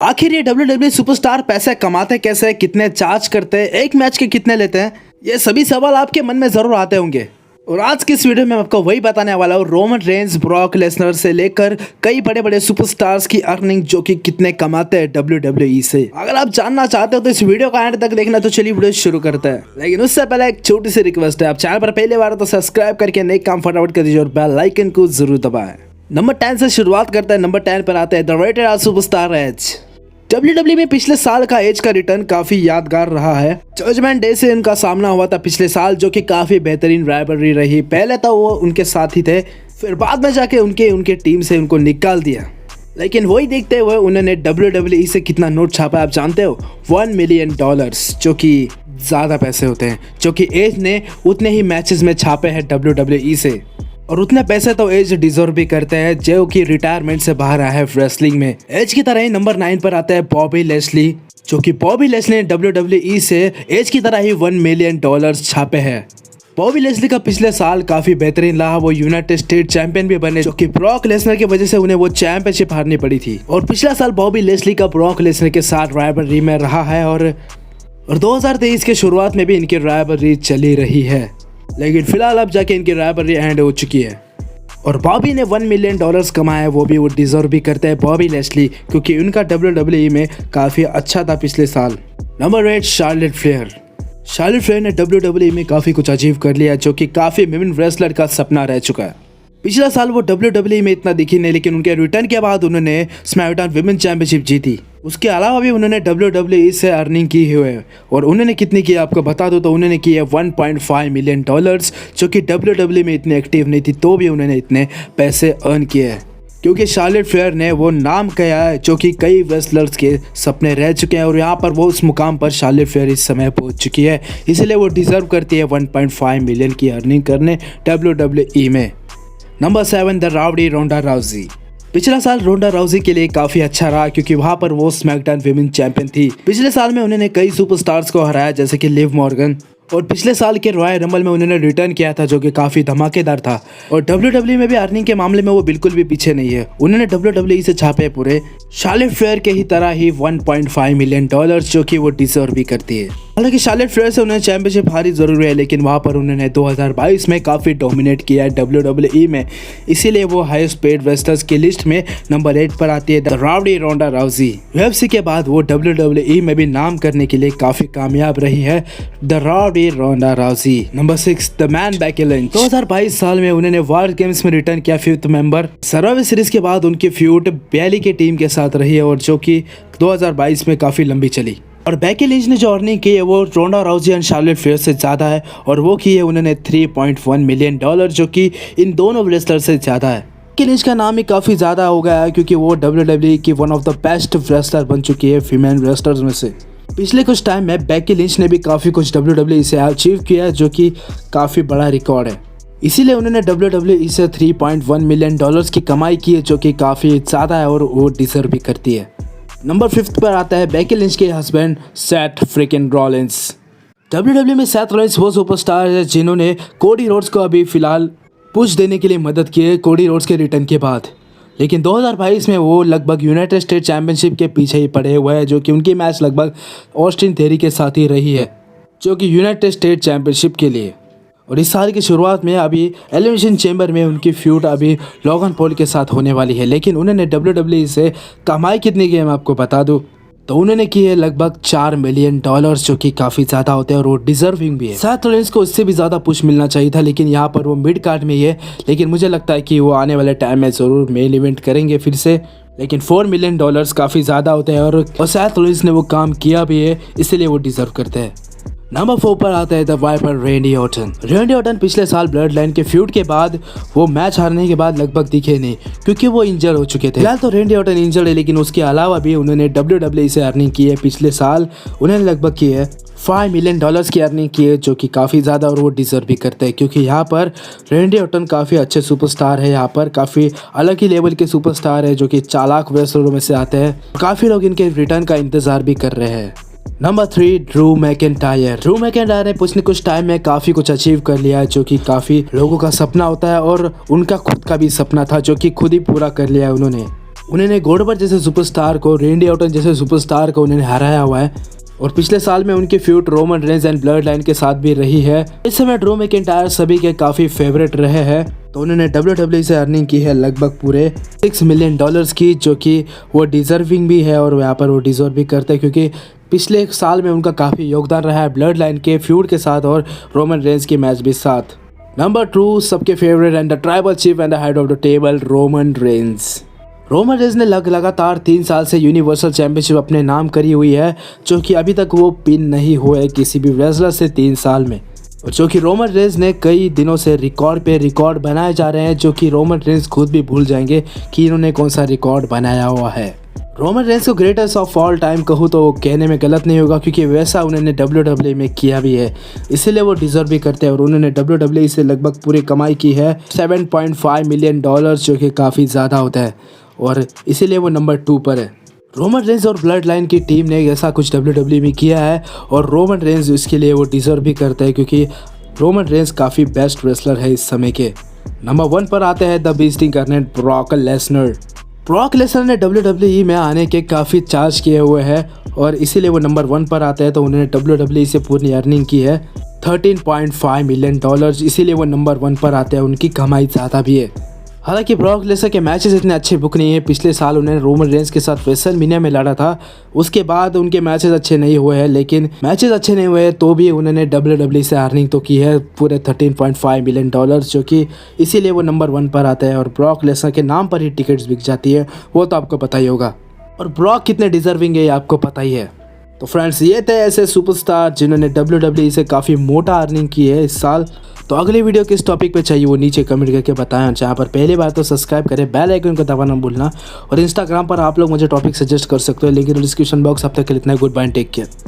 आखिर ये WWE superstar पैसे कमाते कैसे, कितने चार्ज करते हैं, एक मैच के कितने लेते हैं, ये सभी सवाल आपके मन में जरूर आते होंगे। और आज की इस वीडियो में मैं आपको वही बताने वाला हूँ, रोमन रेंज, ब्रॉक लेसनर से लेकर कई बड़े बड़े सुपरस्टार्स की अर्निंग जो कि कितने कमाते हैं WWE से। अगर आप जानना चाहते हो तो इस वीडियो का एंड तक देखना। तो चलिए वीडियो शुरू करते हैं, लेकिन उससे पहले एक छोटी सी रिक्वेस्ट है, आप चैनल पर पहले बार तो सब्सक्राइब करके नए काम फटाफट कर दीजिए और बेल आइकन को जरूर दबाएं। नंबर 10 से शुरुआत करते हैं। नंबर 10 पर आते हैं the rated superstar Edge. WWE में पिछले साल का एज का रिटर्न काफी यादगार रहा है। जजमेंट डे से इनका सामना हुआ था पिछले साल, जो कि काफी बेहतरीन राइवलरी रही। पहले तो वो उनके साथ ही थे, फिर बाद में जाके उनके टीम से उनको निकाल दिया। लेकिन वही देखते हुए उन्होंने WWE से कितना नोट छापा आप जानते हो? $1 मिलियन, जो कि ज़्यादा पैसे होते हैं, जो कि एज ने उतने ही मैचेस में छापे हैं WWE से। और उतने पैसे तो एज डिजर्व भी करते हैं, जो कि रिटायरमेंट से बाहर आया है रेसलिंग में। एज की तरह ही नंबर 9 पर आता है बॉबी लेस्ली, जो कि बॉबी लेस्ली ने WWE से एज की तरह ही $1 मिलियन छापे हैं। बॉबी लेस्ली का पिछले साल काफी बेहतरीन रहा। वो यूनाइटेड स्टेट चैंपियन भी बने, जो कि ब्रॉक लेसनर की वजह से उन्हें वो चैंपियनशिप हारनी पड़ी थी। और पिछला साल बॉबी लेस्ली का ब्रॉक लेसनर के साथ राइवलरी में रहा है, और 2023 के शुरुआत में भी इनकी राइवलरी चली रही है। लेकिन फिलहाल अब जाके इनकी राइवलरी एंड हो चुकी है। और बॉबी ने $1 मिलियन कमाया, वो भी वो डिजर्व भी करते हैं बॉबी लेस्ली, क्योंकि उनका WWE में काफ़ी अच्छा था पिछले साल। Number 8 Charlotte Flair. Charlotte Flair ने WWE में काफ़ी कुछ अचीव कर लिया, जो कि काफ़ी विमेन रेसलर का सपना रह चुका है। पिछला साल वो WWE में इतना दिखी नहीं, लेकिन उनके रिटर्न के बाद उन्होंने स्मैकडाउन विमेन चैंपियनशिप जीती। उसके अलावा भी उन्होंने WWE से अर्निंग की हुई है। और उन्होंने कितनी की आपको बता दो, तो उन्होंने की है $1.5 मिलियन, जो कि WWE में इतने एक्टिव नहीं थी, तो भी उन्होंने इतने पैसे अर्न किए हैं। क्योंकि शार्लेट फ्लेयर ने वो नाम किया है जो कि कई रेसलर्स के सपने रह चुके हैं, और यहाँ पर वो उस मुकाम पर शार्लेट फ्लेयर इस समय पहुँच चुकी है। इसलिए वो डिजर्व करती है 1.5 मिलियन की अर्निंग करने WWE में। Number 7 the rowdy Ronda Rousey. पिछला साल रोंडा राउजी के लिए काफी अच्छा रहा, क्योंकि वहां पर वो स्मैकडाउन विमेन चैंपियन थी। पिछले साल में उन्होंने कई सुपरस्टार्स को हराया, जैसे कि लिव मॉर्गन। और पिछले साल के रॉयल रंबल में उन्होंने रिटर्न किया था, जो कि काफी धमाकेदार था। और WWE में भी अर्निंग के मामले में वो बिल्कुल भी पीछे नहीं है। उन्होंने WWE से छापे पूरे शार्लेट फ्लेयर के ही तरह ही $1.5 मिलियन, जो कि वो डिजर्व भी करती है। हालांकि शार्लेट फ्लेयर से उन्हें चैंपियनशिप हारी जरूर है, लेकिन वहां पर उन्होंने 2022 में काफी डोमिनेट किया है WWE में। इसीलिए वो हाईएस्ट पेड रेसलर्स की लिस्ट में नंबर 8 पर आती है the rowdy Ronda Rousey. UFC के बाद वो WWE में भी नाम करने के लिए काफी कामयाब रही है, the rowdy Ronda Rousey. Number 6 the man Becky Lynch. 2022 साल में उन्होंने वार गेम्स में रिटर्न किया 5th मेंबर। सर्वाइवर सीरीज के बाद उनकी फ्यूड बैली की टीम के साथ रही है, और जो कि 2022 में काफी लंबी चली। और बेकी लिंच ने जो अर्निंग की है वो रोंडा राउजी और शार्लेट फ्लेयर से ज़्यादा है, और वो की है उन्होंने $3.1 मिलियन, जो कि इन दोनों रेसलर से ज़्यादा है। बेकी लिंच का नाम ही काफ़ी ज़्यादा हो गया है, क्योंकि वो WWE की one of the best wrestler बन चुकी है फीमेल रेसलर्स में से। पिछले कुछ टाइम में बेकी लिंच ने भी काफ़ी कुछ WWE से अचीव किया है, जो कि काफ़ी बड़ा रिकॉर्ड है। इसीलिए उन्होंने WWE से $3.1 मिलियन की कमाई की है, जो कि काफ़ी ज़्यादा है, और वो डिजर्व भी करती है। नंबर 5 पर आता है बेकी लिंच के husband Seth freaking Rollins. WWE में सेथ रॉलिंस वो सुपरस्टार है जिन्होंने कोडी रोड्स को अभी फिलहाल पुश देने के लिए मदद की है कोडी रोड्स के रिटर्न के बाद। लेकिन 2022 में वो लगभग यूनाइटेड स्टेट चैंपियनशिप के पीछे ही पड़े हुए हैं, जो कि उनकी मैच लगभग ऑस्टिन थेरी के साथ ही रही है, जो कि यूनाइटेड स्टेट चैंपियनशिप के लिए। और इस साल की शुरुआत में अभी एलिमिनेशन चैम्बर में उनकी फ्यूड अभी लोगन पॉल के साथ होने वाली है। लेकिन उन्होंने WWE से कमाई कितनी की है मैं आपको बता दूं, तो उन्होंने की है लगभग $4 मिलियन, जो कि काफ़ी ज़्यादा होते हैं, और वो डिजर्विंग भी है। सेथ रॉलिंस को इससे भी ज़्यादा पुश मिलना चाहिए था, लेकिन यहाँ पर वो मिड कार्ड में ही है। लेकिन मुझे लगता है कि वो आने वाले टाइम में ज़रूर मेन इवेंट करेंगे फिर से। लेकिन $4 मिलियन काफ़ी ज़्यादा होते हैं, और सेथ रॉलिंस ने वो काम किया भी है, इसलिए वो डिजर्व करते हैं। नंबर 4 पर आता है the Viper Randy Orton. Randy Orton पिछले साल ब्लड लाइन के फ्यूड के बाद वो मैच हारने के बाद लगभग दिखे नहीं, क्योंकि वो इंजर हो चुके थे। फिलहाल तो रैंडी ऑर्टन इंजर्ड है, लेकिन उसके अलावा भी उन्होंने WWE से अर्निंग की है। पिछले साल उन्होंने लगभग की है $5 मिलियन की अर्निंग की है, जो कि काफ़ी ज़्यादा, और वो डिजर्व भी करते हैं, क्योंकि यहाँ पर रैंडी ऑर्टन काफ़ी अच्छे सुपरस्टार है। यहाँ पर काफ़ी अलग ही लेवल के सुपरस्टार है, जो कि चालाक रेसलरों में से आते हैं। काफ़ी लोग इनके रिटर्न का इंतज़ार भी कर रहे हैं। Number 3 Drew McIntyre. Drew McIntyre ने पिछले कुछ टाइम में काफ़ी कुछ अचीव कर लिया है, जो कि काफ़ी लोगों का सपना होता है, और उनका खुद का भी सपना था, जो कि खुद ही पूरा कर लिया है उन्होंने। उन्होंने गोल्डबर्ग जैसे सुपरस्टार को, रेंडी ऑर्टन जैसे सुपरस्टार को उन्होंने हराया हुआ है और पिछले साल में उनकी feud Roman Reigns and Bloodline के साथ भी रही है। इस समय ड्रू मैकिंटायर सभी के काफ़ी फेवरेट रहे हैं, तो उन्होंने WWE से अर्निंग की है लगभग पूरे $6 मिलियन की, जो कि वो डिजर्विंग भी है और यहाँ पर वो डिजर्व भी करते हैं क्योंकि पिछले एक साल में उनका काफ़ी योगदान रहा है ब्लड लाइन के फ्यूड के साथ और रोमन रेंज के मैच भी साथ। नंबर 2 सबके favourite and the tribal cheap and the head of the table Roman Reigns. Roman Reigns ने लगातार 3 साल से यूनिवर्सल चैंपियनशिप अपने नाम करी हुई है, जो कि अभी तक वो पिन नहीं हुए किसी भी रेसलर से 3 साल में, और जो कि रोमन रेंज ने कई दिनों से रिकॉर्ड पे रिकॉर्ड बनाए जा रहे हैं, जो कि रोमन रेंज खुद भी भूल जाएंगे कि इन्होंने कौन सा रिकॉर्ड बनाया हुआ है। रोमन रेंज को ग्रेटेस्ट ऑफ ऑल टाइम कहूँ तो कहने में गलत नहीं होगा क्योंकि वैसा उन्होंने WWE में किया भी है, इसीलिए वो डिजर्व भी करते हैं और उन्होंने WWE से लगभग पूरी कमाई की है $7.5 मिलियन, जो कि काफ़ी ज़्यादा होता है और इसीलिए वो नंबर 2 पर है। रोमन रेंज और ब्लड लाइन की टीम ने ऐसा कुछ WWE में किया है और रोमन रेंज इसके लिए वो डिजर्व भी करते हैं क्योंकि रोमन रेंज काफ़ी बेस्ट रेसलर है इस समय के। नंबर 1 पर आते हैं the beast incarnate Brock Lesnar. Brock Lesnar ने WWE में आने के काफ़ी चार्ज किए हुए हैं और इसीलिए वो नंबर 1 पर आते हैं, तो उन्होंने WWE से पूरी अर्निंग की है $13.5 मिलियन, इसीलिए वो नंबर 1 पर आते हैं, उनकी कमाई ज़्यादा भी है। हालांकि ब्रॉक लेसनर के मैचेस इतने अच्छे बुक नहीं है, पिछले साल उन्होंने रोमन रेंज के साथ रेसलमेनिया में लड़ा था, उसके बाद उनके मैचेस अच्छे नहीं हुए हैं, लेकिन मैचेस अच्छे नहीं हुए तो भी उन्होंने WWE से अर्निंग तो की है पूरे $13.5 मिलियन, जो कि इसीलिए वो नंबर 1 पर आता है और ब्रॉक लेसनर के नाम पर ही टिकट्स बिक जाती है, वो तो आपको पता ही होगा। और ब्रॉक कितने डिजर्विंग है ये आपको पता ही है। तो फ्रेंड्स ये थे ऐसे सुपरस्टार जिन्होंने WWE से काफ़ी मोटा अर्निंग की है इस साल। तो अगली वीडियो किस टॉपिक पे चाहिए वो नीचे कमेंट करके बताएं, जहाँ पर पहली बार तो सब्सक्राइब करें, बेल आइकन को दबाना भूलना, और इंस्टाग्राम पर आप लोग मुझे टॉपिक सजेस्ट कर सकते हो, लेकिन डिस्क्रिप्शन बॉक्स अब तक के लिए इतना। Goodbye, take care.